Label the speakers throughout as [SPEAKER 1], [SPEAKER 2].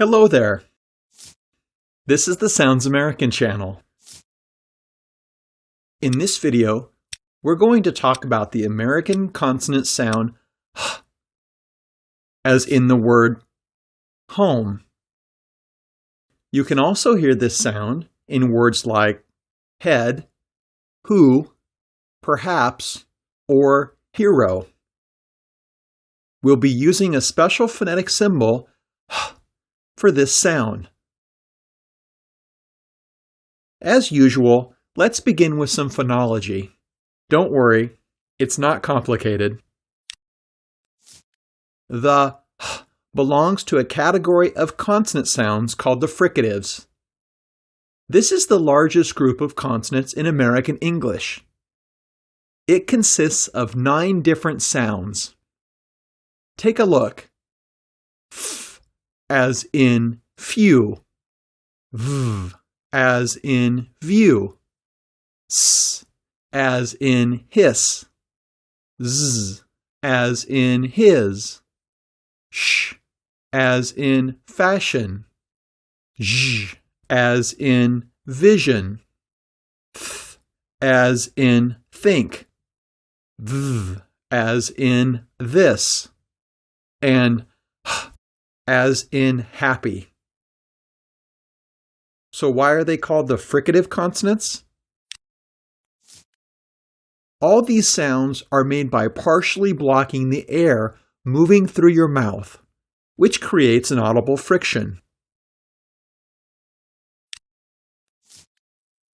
[SPEAKER 1] Hello there. This is the Sounds American channel. In this video, we're going to talk about the American consonant sound as in the word home. You can also hear this sound in words like head, who, perhaps, or hero. We'll be using a special phonetic symbol for this sound. As usual, let's begin with some phonology. Don't worry, it's not complicated. The belongs to a category of consonant sounds called the fricatives. This is the largest group of consonants in American English. It consists of 9 different sounds. Take a look. F as in few. V as in view. S as in hiss. Z as in his. Sh as in fashion. J as in vision. Th as in think. V as in this. And h as in happy. So why are they called the fricative consonants? All these sounds are made by partially blocking the air moving through your mouth, which creates an audible friction.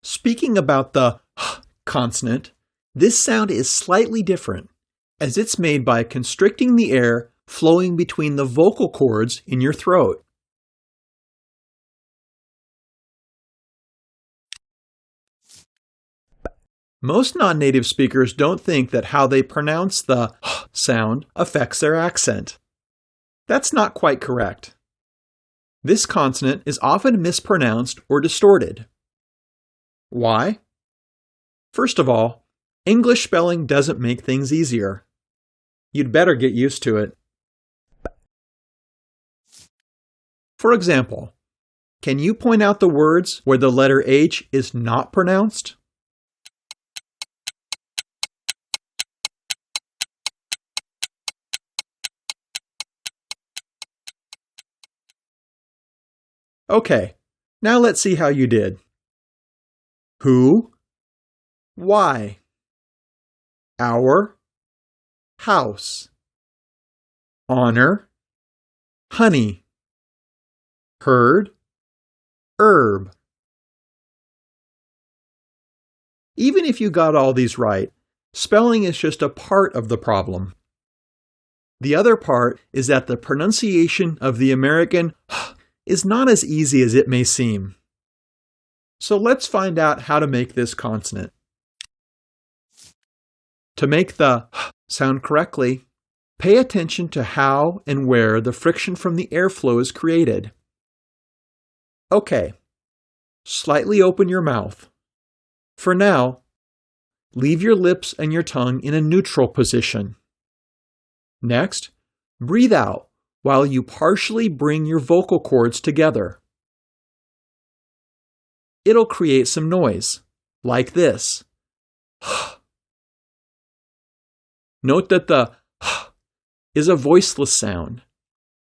[SPEAKER 1] Speaking about the h consonant, this sound is slightly different, as it's made by constricting the air flowing between the vocal cords in your throat. Most non-native speakers don't think that how they pronounce the h sound affects their accent. That's not quite correct. This consonant is often mispronounced or distorted. Why? First of all, English spelling doesn't make things easier. You'd better get used to it. For example, can you point out the words where the letter H is not pronounced? Okay, now let's see how you did. Who, why, our, house, honor, honey, herd, herb. Even if you got all these right, spelling is just a part of the problem. The other part is that the pronunciation of the American is not as easy as it may seem. So let's find out how to make this consonant. To make the sound correctly, pay attention to how and where the friction from the airflow is created. Okay, slightly open your mouth. For now, leave your lips and your tongue in a neutral position. Next, breathe out while you partially bring your vocal cords together. It'll create some noise, like this. Note that the is a voiceless sound.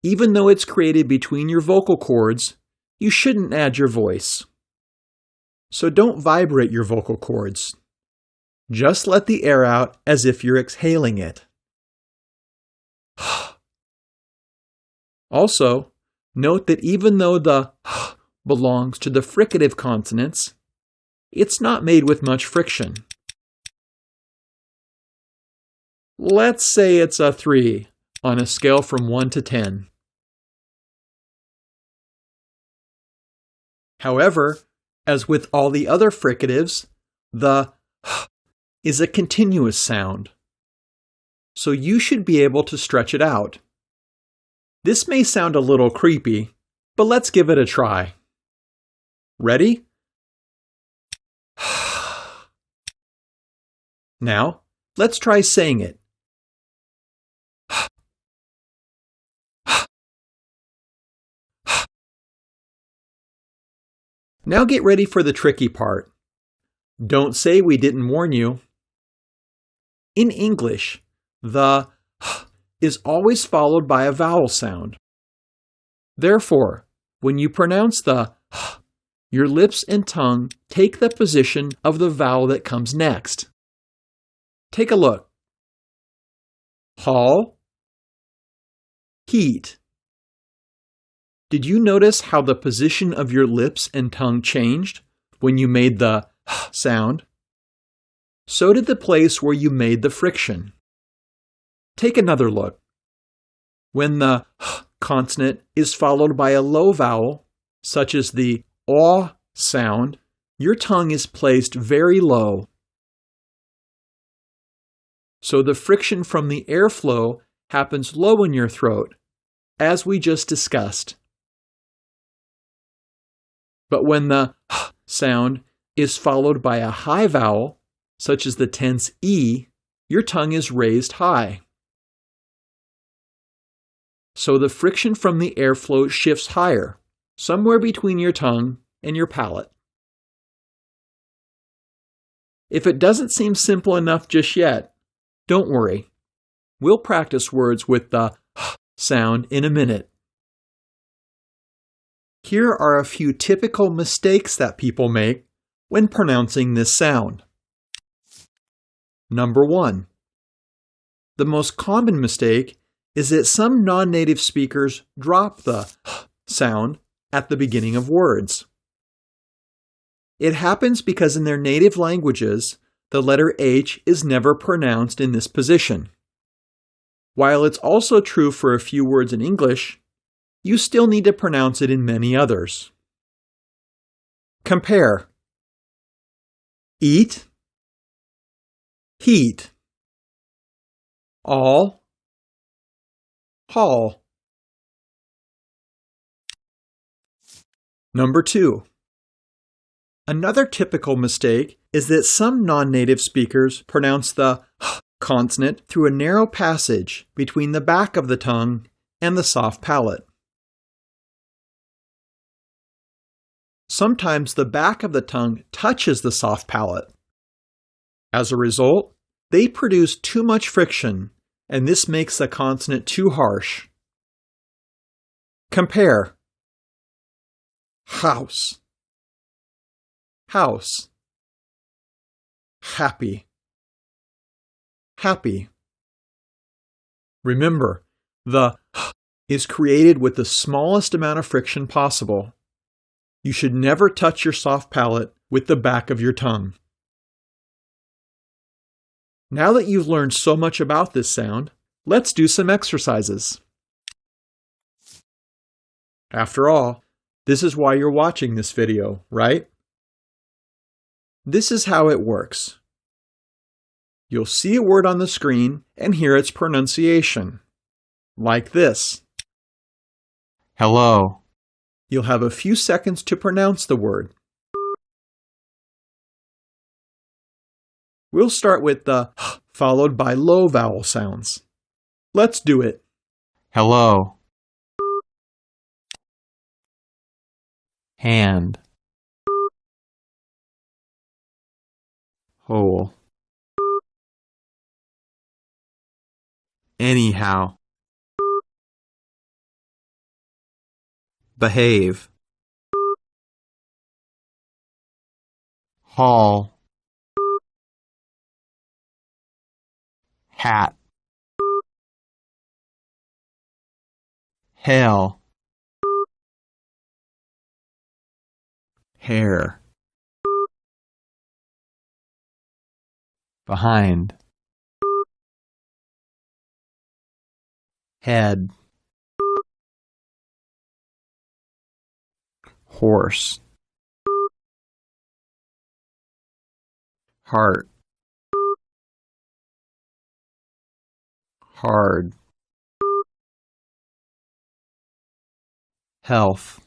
[SPEAKER 1] Even though it's created between your vocal cords, you shouldn't add your voice. So don't vibrate your vocal cords. Just let the air out as if you're exhaling it. Also, note that even though the belongs to the fricative consonants, it's not made with much friction. Let's say it's a 3 on a scale from 1 to 10. However, as with all the other fricatives, the is a continuous sound. So you should be able to stretch it out. This may sound a little creepy, but let's give it a try. Ready? Now, let's try saying it. Now get ready for the tricky part. Don't say we didn't warn you. In English, the is always followed by a vowel sound. Therefore, when you pronounce the your lips and tongue take the position of the vowel that comes next. Take a look. Hall, heat. Did you notice how the position of your lips and tongue changed when you made the sound? So did the place where you made the friction. Take another look. When the consonant is followed by a low vowel, such as the aw sound, your tongue is placed very low. So the friction from the airflow happens low in your throat, as we just discussed. But when the sound is followed by a high vowel, such as the tense E, your tongue is raised high. So the friction from the airflow shifts higher, somewhere between your tongue and your palate. If it doesn't seem simple enough just yet, don't worry. We'll practice words with the sound in a minute. Here are a few typical mistakes that people make when pronouncing this sound. Number 1. The most common mistake is that some non-native speakers drop the sound at the beginning of words. It happens because in their native languages, the letter H is never pronounced in this position. While it's also true for a few words in English, you still need to pronounce it in many others. Compare. Eat, heat. All, hall. Number 2. Another typical mistake is that some non-native speakers pronounce the consonant through a narrow passage between the back of the tongue and the soft palate. Sometimes the back of the tongue touches the soft palate. As a result, they produce too much friction, and this makes the consonant too harsh. Compare. House, house. Happy, happy. Remember, the is created with the smallest amount of friction possible. You should never touch your soft palate with the back of your tongue. Now that you've learned so much about this sound, let's do some exercises. After all, this is why you're watching this video, right? This is how it works. You'll see a word on the screen and hear its pronunciation, like this. Hello. You'll have a few seconds to pronounce the word. We'll start with the followed by low vowel sounds. Let's do it. Hello. Hand. Hole. Anyhow. Behave. Hall. Hat. Hail. Hair. Behind. Head. Horse. Heart. Hard. Health.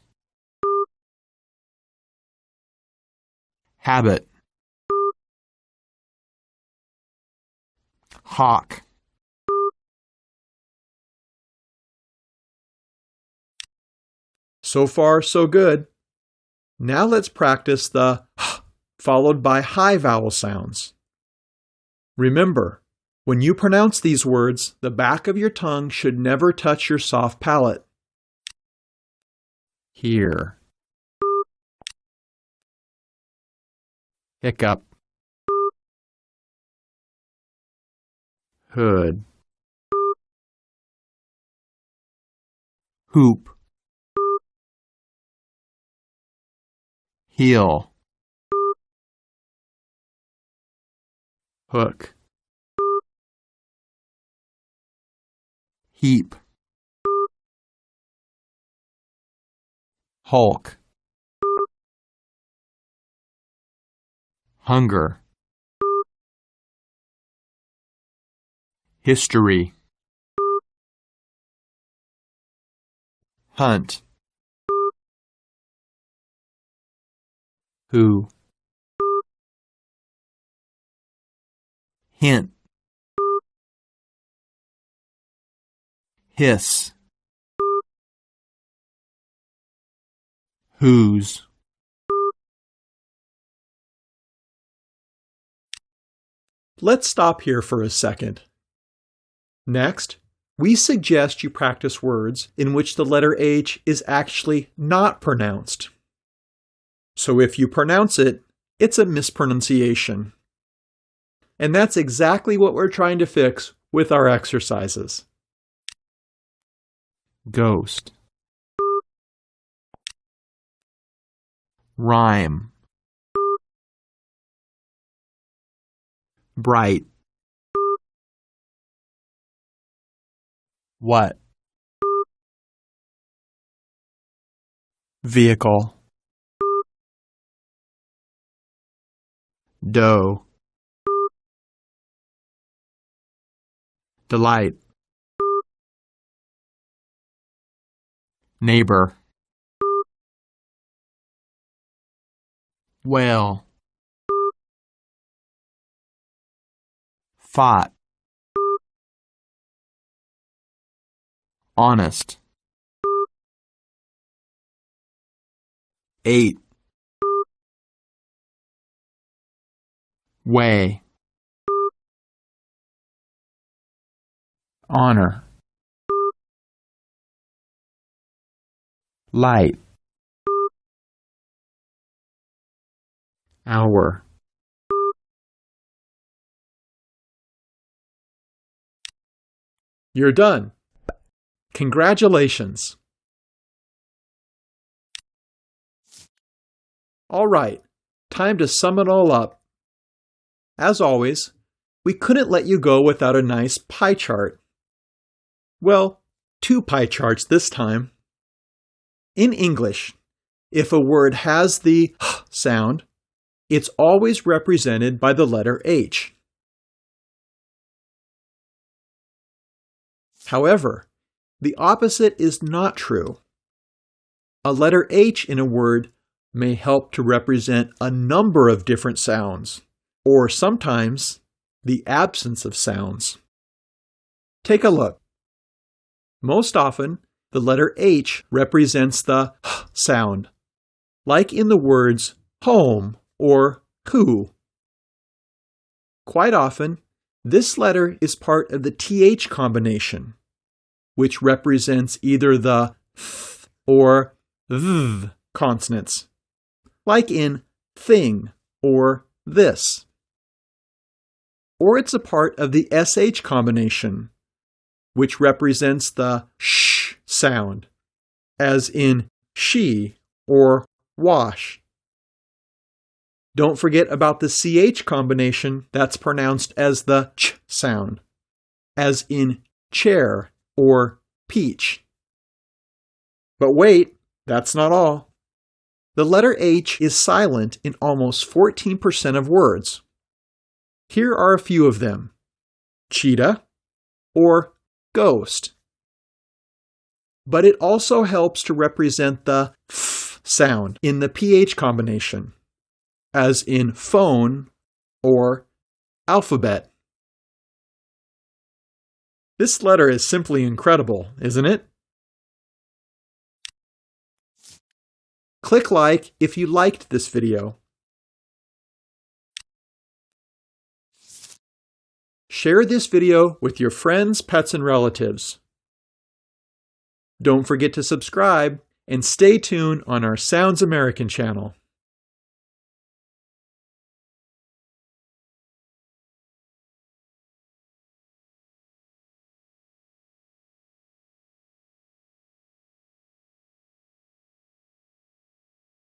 [SPEAKER 1] Habit. Hawk. So far, so good. Now let's practice the followed by high vowel sounds. Remember, when you pronounce these words, the back of your tongue should never touch your soft palate. Here. Hiccup. Hood. Hoop. Heel. Hook. Heap. Hulk. Hunger. History. Hunt. Who. Hint. Hiss. Whose. Let's stop here for a second. Next, we suggest you practice words in which the letter H is actually not pronounced. So if you pronounce it, it's a mispronunciation. And that's exactly what we're trying to fix with our exercises. Ghost. Rhyme. Bright. What? Vehicle. Dough. Delight. Neighbor. Whale. Fought. Honest. Ate. Way. Honor. Light. Hour. You're done. Congratulations. All right, time to sum it all up. As always, we couldn't let you go without a nice pie chart. Well, 2 pie charts this time. In English, if a word has the sound, it's always represented by the letter H. However, the opposite is not true. A letter H in a word may help to represent a number of different sounds, or sometimes the absence of sounds. Take a look. Most often, the letter H represents the sound, like in the words home or who. Quite often, this letter is part of the TH combination, which represents either the th or th consonants, like in thing or this. Or it's a part of the SH combination, which represents the sh sound, as in she or wash. Don't forget about the CH combination that's pronounced as the ch sound, as in chair or peach. But wait, that's not all. The letter H is silent in almost 14% of words. Here are a few of them: cheetah or ghost. But it also helps to represent the f sound in the PH combination, as in phone or alphabet. This letter is simply incredible, isn't it? Click like if you liked this video. Share this video with your friends, pets, and relatives. Don't forget to subscribe and stay tuned on our Sounds American channel.